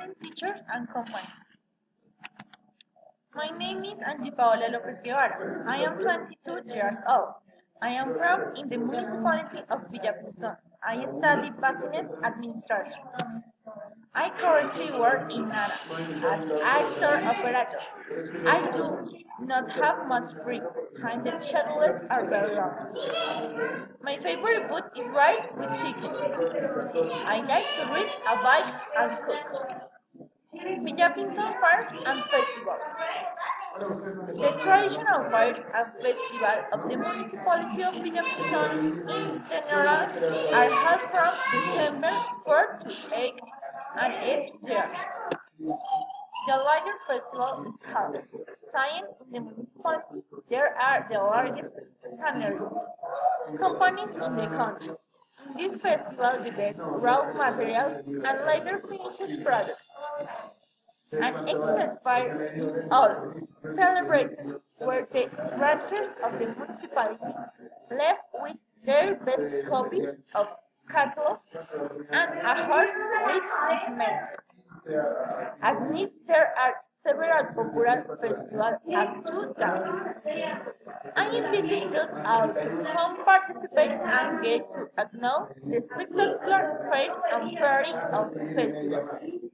morning, teachers and company. My name is Angie Paola Lopez Guevara. I am 22 years old. I am from in the municipality of villapinzon. I study business administration. I currently work in Nara as a store operator. I do not have much free time. The schedules are very long. My favorite food is rice with chicken. I like to read, a bike, and cook. Villapinzon fairs and festivals. The traditional fairs and festivals of the municipality of Villapinzon in general are held from December 4 to 8 and 8 years. The largest festival is held. Science in the municipality. There are the largest tannery companies in the country. In this festival, we get raw materials and later finished products. An excellent fire is also celebrated where the ranchers of the municipality left with their best copies of cattle and a horse with his mate. At least there are several popular festivals at two times. I invite you all to come participate and get to know the spectacular fairs and fairy of festivals.